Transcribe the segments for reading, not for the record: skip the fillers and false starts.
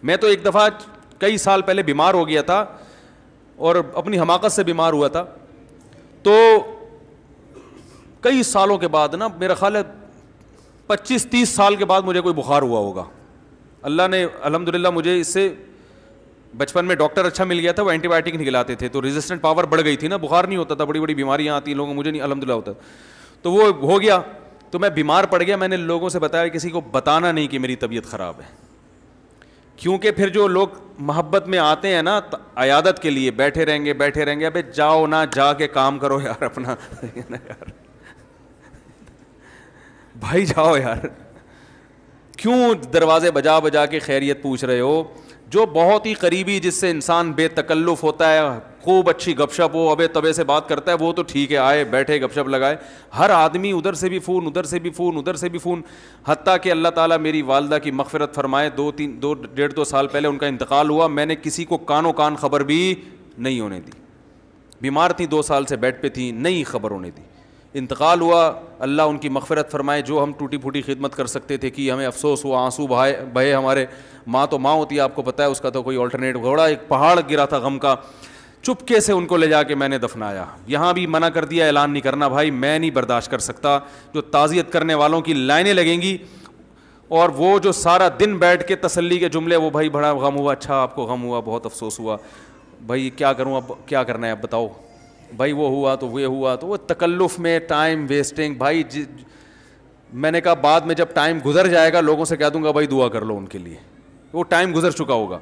میں تو ایک دفعہ کئی سال پہلے بیمار ہو گیا تھا اور اپنی حماقت سے بیمار ہوا تھا, تو کئی سالوں کے بعد نا, میرا خیال ہے 25-30 سال کے بعد مجھے کوئی بخار ہوا ہوگا. اللہ نے الحمدللہ مجھے اس سے, بچپن میں ڈاکٹر اچھا مل گیا تھا, وہ اینٹی بایوٹک نکلاتے تھے تو ریزسٹنٹ پاور بڑھ گئی تھی نا, بخار نہیں ہوتا تھا, بڑی بڑی بیماریاں آتی ہیں لوگوں, مجھے نہیں الحمدللہ ہوتا, تو وہ ہو گیا. تو میں بیمار پڑ گیا, میں نے لوگوں سے بتایا, کسی کو بتانا نہیں کہ میری طبیعت خراب ہے, کیونکہ پھر جو لوگ محبت میں آتے ہیں نا عیادت کے لیے, بیٹھے رہیں گے, ابے جاؤ نا, جا کے کام کرو یار اپنا یار بھائی جاؤ یار, کیوں دروازے بجا بجا کے خیریت پوچھ رہے ہو. جو بہت ہی قریبی, جس سے انسان بے تکلف ہوتا ہے, خوب اچھی گپ شپ ہو, ابے تبے سے بات کرتا ہے, وہ تو ٹھیک ہے, آئے بیٹھے گپ شپ لگائے. ہر آدمی ادھر سے بھی فون, ادھر سے بھی فون, ادھر سے بھی فون. حتیٰ کہ اللہ تعالیٰ میری والدہ کی مغفرت فرمائے, 2 سال پہلے ان کا انتقال ہوا, میں نے کسی کو کانوں کان خبر بھی نہیں ہونے دی. بیمار تھی 2 سال سے بیڈ پہ تھی, نہیں خبر ہونے دی. انتقال ہوا, اللہ ان کی مغفرت فرمائے. جو ہم ٹوٹی پھوٹی خدمت کر سکتے تھے کی, ہمیں افسوس ہوا, آنسو بہے ہمارے. ماں تو ماں ہوتی ہے, آپ کو پتہ ہے, اس کا تو کوئی آلٹرنیٹ, گھوڑا ایک پہاڑ گرا تھا غم کا, چپکے سے ان کو لے جا کے میں نے دفنایا. یہاں بھی منع کر دیا, اعلان نہیں کرنا بھائی, میں نہیں برداشت کر سکتا. جو تعزیت کرنے والوں کی لائنیں لگیں گی, اور وہ جو سارا دن بیٹھ کے تسلی کے جملے, وہ بھائی بڑا غم ہوا, اچھا آپ کو غم ہوا, بہت افسوس ہوا, بھائی کیا کروں, اب کیا کرنا ہے, اب بتاؤ بھائی, وہ ہوا تو وہ ہوا, تو وہ تکلف میں ٹائم ویسٹنگ. بھائی میں نے کہا بعد میں جب ٹائم گزر جائے گا, لوگوں سے کہہ دوں گا بھائی دعا کر لو ان کے لیے, وہ ٹائم گزر چکا ہوگا.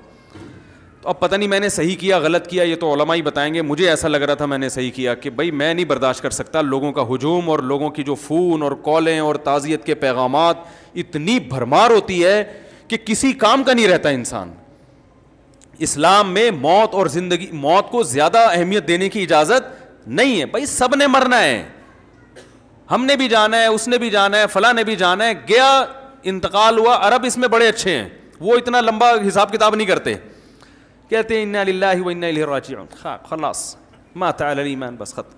تو اب پتہ نہیں میں نے صحیح کیا غلط کیا, یہ تو علماء ہی بتائیں گے. مجھے ایسا لگ رہا تھا میں نے صحیح کیا, کہ بھائی میں نہیں برداشت کر سکتا لوگوں کا ہجوم, اور لوگوں کی جو فون اور کالیں اور تعزیت کے پیغامات, اتنی بھرمار ہوتی ہے کہ کسی کام کا نہیں رہتا انسان. اسلام میں موت اور زندگی, موت کو زیادہ اہمیت دینے کی اجازت نہیں ہے. بھائی سب نے مرنا ہے, ہم نے بھی جانا ہے, اس نے بھی جانا ہے, فلاں نے بھی جانا ہے. گیا, انتقال ہوا. عرب اس میں بڑے اچھے ہیں, وہ اتنا لمبا حساب کتاب نہیں کرتے, کہتے ہیں انا للہ و انا الیہ راجعون, خلاص مات علی الایمان, بس ختم.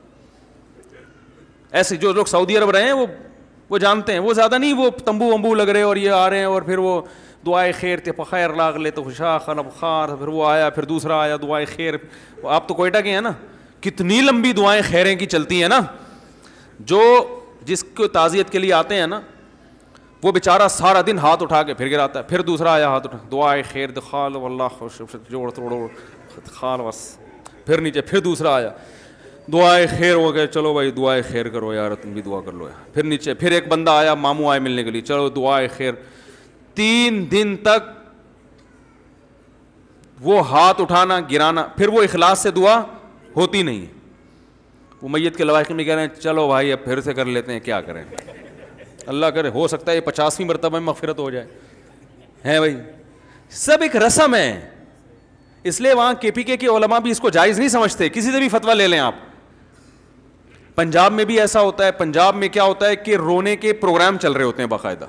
ایسے جو لوگ سعودی عرب رہے ہیں وہ جانتے ہیں, وہ زیادہ نہیں, وہ تمبو ومبو لگ رہے اور یہ آ رہے ہیں, اور پھر وہ دعائے خیر تے بخیر لاغ لے تو خوشا خلب خار, پھر وہ آیا, پھر دوسرا آیا دعائے خیر. آپ تو کوئٹہ کے ہیں نا, کتنی لمبی دعائیں خیریں کی چلتی ہیں نا. جو جس کو تعزیت کے لیے آتے ہیں نا, وہ بیچارہ سارا دن ہاتھ اٹھا کے پھر گراتا ہے, پھر دوسرا آیا ہاتھ اٹھا, دعائے خیر دخال واللہ خوش جوڑ توڑو خال بس, پھر نیچے, پھر دوسرا آیا دعائے خیر ہو گئے, چلو بھائی دعائے خیر کرو یار, تم بھی دعا کر لو یار. پھر نیچے, پھر ایک بندہ آیا, ماموں آئے ملنے کے لیے, چلو دعائے خیر. 3 دن تک وہ ہاتھ اٹھانا گرانا, پھر وہ اخلاص سے دعا ہوتی نہیں. وہ میت کے لواحق میں کہہ رہے ہیں چلو بھائی اب پھر سے کر لیتے ہیں, کیا کریں, اللہ کرے ہو سکتا ہے یہ 50ویں مرتبہ میں مغفرت ہو جائے. ہیں بھائی, سب ایک رسم ہے. اس لیے وہاں KPK کے علماء بھی اس کو جائز نہیں سمجھتے. کسی سے بھی فتویٰ لے لیں آپ, پنجاب میں بھی ایسا ہوتا ہے. پنجاب میں کیا ہوتا ہے کہ رونے کے پروگرام چل رہے ہوتے ہیں باقاعدہ.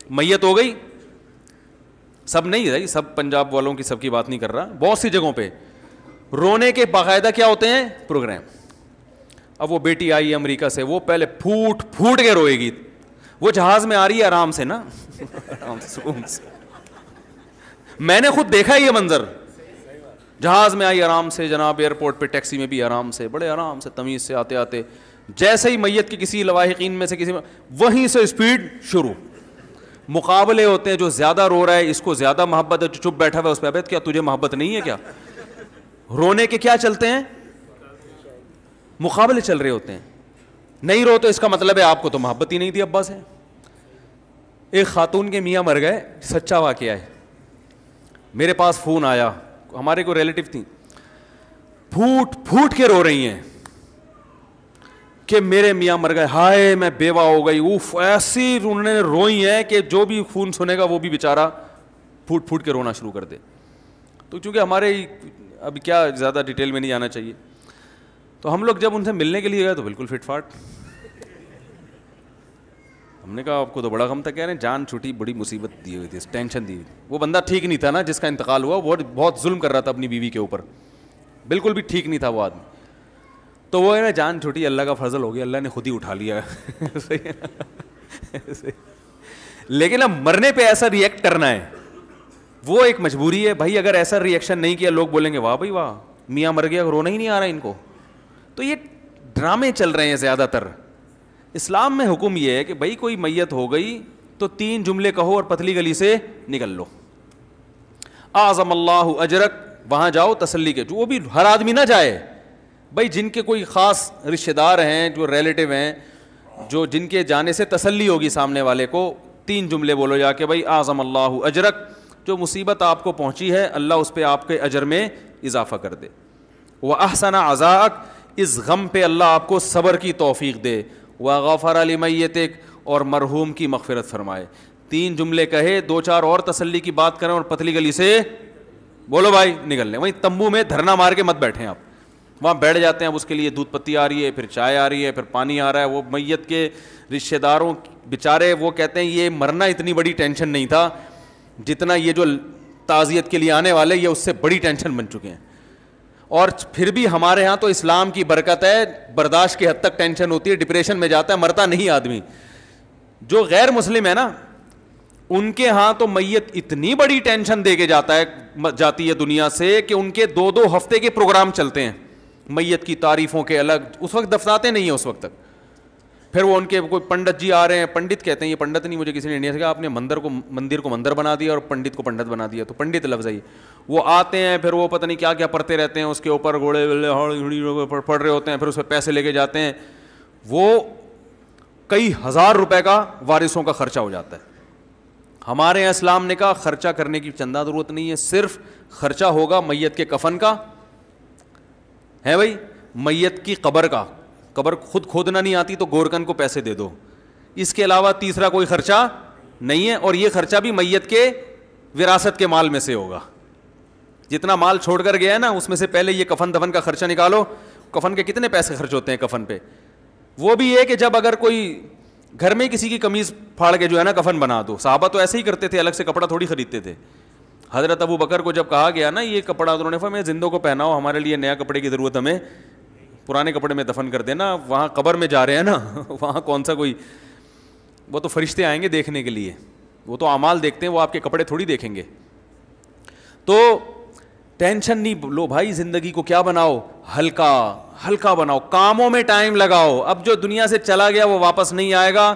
میت ہو گئی, سب نہیں ہے, سب پنجاب والوں کی سب کی بات نہیں کر رہا, بہت سی جگہوں پہ رونے کے باقاعدہ کیا ہوتے ہیں پروگرام. اب وہ بیٹی آئی امریکہ سے, وہ پہلے پھوٹ پھوٹ کے روئے گی. وہ جہاز میں آ رہی ہے آرام سے نا, آرام سے سکون سے. میں نے خود دیکھا یہ منظر, جہاز میں آئی آرام سے جناب, ایئرپورٹ پہ ٹیکسی میں بھی آرام سے, بڑے آرام سے تمیز سے آتے آتے, جیسے ہی میت کے کسی لواحقین میں سے کسی میں, وہیں سے اسپیڈ شروع. مقابلے ہوتے ہیں, جو زیادہ رو رہا ہے اس کو زیادہ محبت ہے, جو چپ بیٹھا ہوا ہے اس پہ کیا تجھے محبت نہیں ہے کیا. رونے کے کیا چلتے ہیں, مقابلے چل رہے ہوتے ہیں. نہیں رو تو اس کا مطلب ہے آپ کو تو محبت ہی نہیں تھی ابا سے. ایک خاتون کے میاں مر گئے, سچا واقعہ ہے, میرے پاس فون آیا, ہمارے کو ریلیٹو تھیں, پھوٹ پھوٹ کے رو رہی ہیں کہ میرے میاں مر گئے, ہائے میں بیوہ ہو گئی. اوف, ایسی انہوں نے روئی ہیں کہ جو بھی فون سنے گا وہ بھی بیچارہ پھوٹ پھوٹ کے رونا شروع کر دے. تو چونکہ ہمارے ابھی کیا زیادہ ڈیٹیل میں نہیں جانا چاہیے, تو ہم لوگ جب ان سے ملنے کے لیے گئے تو بالکل فٹ فاٹ. ہم نے کہا آپ کو تو بڑا غم تھا, کہہ رہے ہیں جان چھوٹی, بڑی مصیبت دی ہوئی تھی, ٹینشن دی ہوئی تھی. وہ بندہ ٹھیک نہیں تھا نا جس کا انتقال ہوا, وہ بہت ظلم کر رہا تھا اپنی بیوی کے اوپر, بالکل بھی ٹھیک نہیں تھا وہ آدمی. تو وہ ہے نا جان چھوٹی, اللہ کا فضل ہو گیا, اللہ نے خود ہی اٹھا لیا. لیکن اب مرنے پہ ایسا ریئیکٹ کرنا ہے, وہ ایک مجبوری ہے بھائی. اگر ایسا ری ایکشن نہیں کیا لوگ بولیں گے واہ بھائی واہ, میاں مر گیا, رونا ہی نہیں آ رہا ان کو. تو یہ ڈرامے چل رہے ہیں زیادہ تر. اسلام میں حکم یہ ہے کہ بھائی کوئی میت ہو گئی تو 3 جملے کہو اور پتلی گلی سے نکل لو. اعظم اللہ اجرک, وہاں جاؤ تسلی کے. وہ بھی ہر آدمی نہ جائے بھائی, جن کے کوئی خاص رشتہ دار ہیں, جو ریلیٹیو ہیں, جو جن کے جانے سے تسلی ہوگی سامنے والے کو, 3 جملے بولو جا کے بھائی اعظم اللہ اجرک, جو مصیبت آپ کو پہنچی ہے اللہ اس پہ آپ کے اجر میں اضافہ کر دے. واحسن عزاءک, اس غم پہ اللہ آپ کو صبر کی توفیق دے. وغفر لمیتک, اور مرحوم کی مغفرت فرمائے. 3 جملے کہے, 2-4 اور تسلی کی بات کریں اور پتلی گلی سے بولو بھائی نکل لیں. وہیں تمبو میں دھرنا مار کے مت بیٹھیں آپ, وہاں بیٹھ جاتے ہیں. اب اس کے لیے دودھ پتی آ رہی ہے, پھر چائے آ رہی ہے, پھر پانی آ رہا ہے. وہ میت کے رشتہ داروں بیچارے وہ کہتے ہیں یہ مرنا اتنی بڑی ٹینشن نہیں تھا جتنا یہ جو تعزیت کے لیے آنے والے یہ اس سے بڑی ٹینشن بن چکے ہیں. اور پھر بھی ہمارے ہاں تو اسلام کی برکت ہے, برداشت کی حد تک ٹینشن ہوتی ہے, ڈپریشن میں جاتا ہے, مرتا نہیں آدمی. جو غیر مسلم ہے نا ان کے ہاں تو میت اتنی بڑی ٹینشن دے کے جاتی ہے دنیا سے کہ ان کے 2-2 ہفتے کے پروگرام چلتے ہیں میت کی تعریفوں کے الگ. اس وقت دفناتے نہیں ہیں اس وقت تک. پھر وہ ان کے کوئی پنڈت جی آ رہے ہیں, پنڈت کہتے ہیں, یہ پنڈت نہیں, مجھے کسی نے انڈیا سے کہا آپ نے مندر کو مندر بنا دیا اور پنڈت کو پنڈت بنا دیا. تو پنڈت لفظ ہے یہ. وہ آتے ہیں, پھر وہ پتہ نہیں کیا کیا پڑھتے رہتے ہیں, اس کے اوپر گھوڑے پڑھ رہے ہوتے ہیں, پھر اس پہ پیسے لے کے جاتے ہیں. وہ کئی ہزار روپے کا وارثوں کا خرچہ ہو جاتا ہے. ہمارے یہاں اسلام نے کہا خرچہ کرنے کی چندہ ضرورت نہیں ہے, صرف خرچہ ہوگا میت کے کفن کا ہے بھائی, میت کی قبر کا. قبر خود کھودنا نہیں آتی تو گورکن کو پیسے دے دو. اس کے علاوہ تیسرا کوئی خرچہ نہیں ہے, اور یہ خرچہ بھی میت کے وراثت کے مال میں سے ہوگا. جتنا مال چھوڑ کر گیا ہے نا اس میں سے پہلے یہ کفن دفن کا خرچہ نکالو. کفن کے کتنے پیسے خرچ ہوتے ہیں کفن پہ. وہ بھی یہ کہ جب اگر کوئی گھر میں کسی کی قمیض پھاڑ کے جو ہے نا کفن بنا دو. صحابہ تو ایسے ہی کرتے تھے, الگ سے کپڑا تھوڑی خریدتے تھے. حضرت ابو بکر کو جب کہا گیا نا یہ کپڑا, انہوں نے فرمایا زندوں کو پہناؤ, ہمارے لیے نیا کپڑے کی ضرورت, ہمیں پرانے کپڑے میں دفن کر دینا. وہاں قبر میں جا رہے ہیں نا, وہاں کون سا کوئی, وہ تو فرشتے آئیں گے دیکھنے کے لیے, وہ تو اعمال دیکھتے ہیں, وہ آپ کے کپڑے تھوڑی دیکھیں گے. تو ٹینشن نہیں لو بھائی, زندگی کو کیا بناؤ, ہلکا ہلکا بناؤ, کاموں میں ٹائم لگاؤ. اب جو دنیا سے چلا گیا وہ واپس نہیں آئے گا.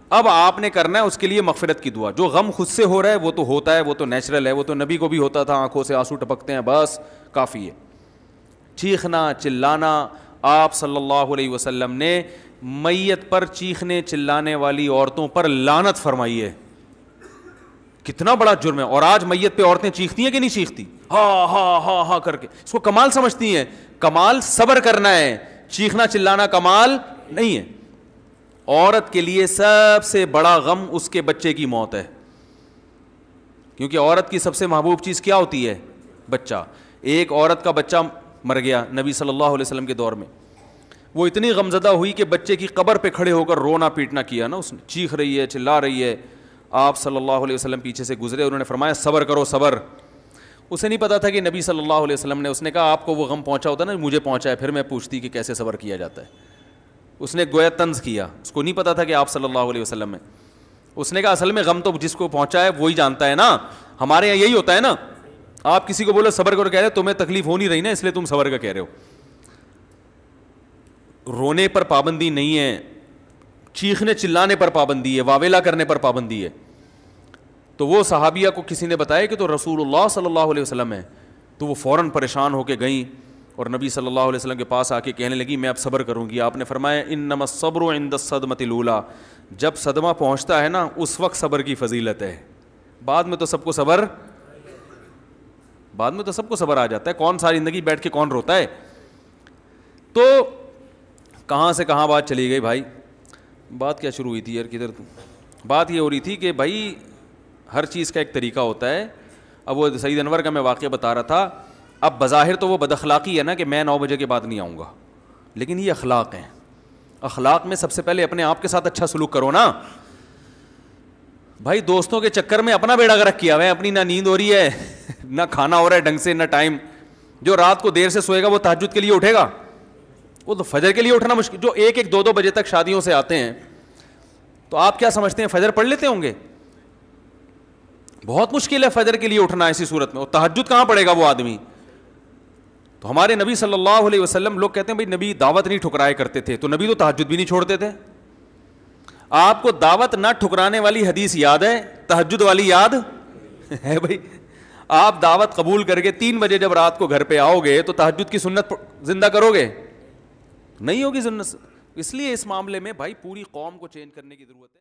اب آپ نے کرنا ہے اس کے لیے مغفرت کی دعا. جو غم خود سے ہو رہا ہے وہ تو ہوتا ہے, وہ تو نیچرل ہے, وہ تو نبی کو بھی ہوتا تھا, آنکھوں سے آنسو ٹپکتے ہیں, بس کافی ہے. چیخنا چلانا, آپ صلی اللہ علیہ وسلم نے میت پر چیخنے چلانے والی عورتوں پر لعنت فرمائی ہے. کتنا بڑا جرم ہے. اور آج میت پہ عورتیں چیختی ہیں کہ نہیں چیختی, ہاں ہاں ہاں ہاں کر کے, اس کو کمال سمجھتی ہیں. کمال صبر کرنا ہے, چیخنا چلانا کمال نہیں ہے. عورت کے لیے سب سے بڑا غم اس کے بچے کی موت ہے, کیونکہ عورت کی سب سے محبوب چیز کیا ہوتی ہے, بچہ. ایک عورت کا بچہ مر گیا نبی صلی اللہ علیہ وسلم کے دور میں, وہ اتنی غمزدہ ہوئی کہ بچے کی قبر پہ کھڑے ہو کر رونا پیٹنا کیا نا اس نے, چیخ رہی ہے چلا رہی ہے. آپ صلی اللہ علیہ وسلم پیچھے سے گزرے, انہوں نے فرمایا صبر کرو صبر. اسے نہیں پتا تھا کہ نبی صلی اللہ علیہ وسلم نے, اس نے کہا آپ کو وہ غم پہنچا ہوتا نا, مجھے پہنچا ہے, پھر میں پوچھتی کہ کیسے صبر کیا جاتا ہے. اس نے گویا طنز کیا, اس کو نہیں پتا تھا کہ آپ صلی اللہ علیہ وسلم ہیں. اس نے کہا اصل میں غم تو جس کو پہنچا ہے وہی جانتا ہے نا, ہمارے یہاں یہی ہوتا ہے نا. آپ کسی کو بولو صبر کرو, کہہ رہے تمہیں تکلیف ہو نہیں رہی نا اس لیے تم صبر کا کہہ رہے ہو. رونے پر پابندی نہیں ہے, چیخنے چلانے پر پابندی ہے, واویلا کرنے پر پابندی ہے. تو وہ صحابیہ کو کسی نے بتایا کہ تو رسول اللہ صلی اللہ علیہ وسلم ہے, تو وہ فوراً پریشان ہو کے گئیں اور نبی صلی اللہ علیہ وسلم کے پاس آ کے کہنے لگی میں اب صبر کروں گی. آپ نے فرمایا انما الصبر عند الصدمۃ الاولیٰ, جب صدمہ پہنچتا ہے نا اس وقت صبر کی فضیلت ہے, بعد میں تو سب کو صبر آ جاتا ہے. کون ساری زندگی بیٹھ کے کون روتا ہے. تو کہاں سے کہاں بات چلی گئی بھائی, بات کیا شروع ہوئی تھی یار, کدھر بات یہ ہو رہی تھی کہ بھائی ہر چیز کا ایک طریقہ ہوتا ہے. اب وہ سعید انور کا میں واقعہ بتا رہا تھا. اب بظاہر تو وہ بد اخلاقی ہے نا کہ میں 9 بجے کے بعد نہیں آؤں گا, لیکن یہ اخلاق ہیں. اخلاق میں سب سے پہلے اپنے آپ کے ساتھ اچھا سلوک کرو نا بھائی. دوستوں کے چکر میں اپنا بیڑا غرق کیا ہوا ہے, اپنی نہ نیند ہو رہی ہے نہ کھانا ہو رہا ہے ڈھنگ سے, نہ ٹائم. جو رات کو دیر سے سوئے گا وہ تہجد کے لیے اٹھے گا, وہ تو فجر کے لیے اٹھنا مشکل. جو 1-1 2-2 بجے تک شادیوں سے آتے ہیں, تو آپ کیا سمجھتے ہیں فجر پڑھ لیتے ہوں گے؟ بہت مشکل ہے فجر کے لیے اٹھنا ایسی صورت میں, اور تہجد کہاں پڑے گا وہ آدمی. تو ہمارے نبی صلی اللہ علیہ وسلم, لوگ کہتے ہیں بھائی نبی دعوت نہیں ٹھکرایا کرتے تھے, تو نبی تو تہجد بھی نہیں چھوڑتے تھے. آپ کو دعوت نہ ٹھکرانے والی حدیث یاد ہے, تہجد والی یاد ہے بھائی؟ آپ دعوت قبول کر کے 3 بجے جب رات کو گھر پہ آؤ گے تو تہجد کی سنت زندہ کرو گے؟ نہیں ہوگی سنت. اس لیے اس معاملے میں بھائی پوری قوم کو چینج کرنے کی ضرورت ہے.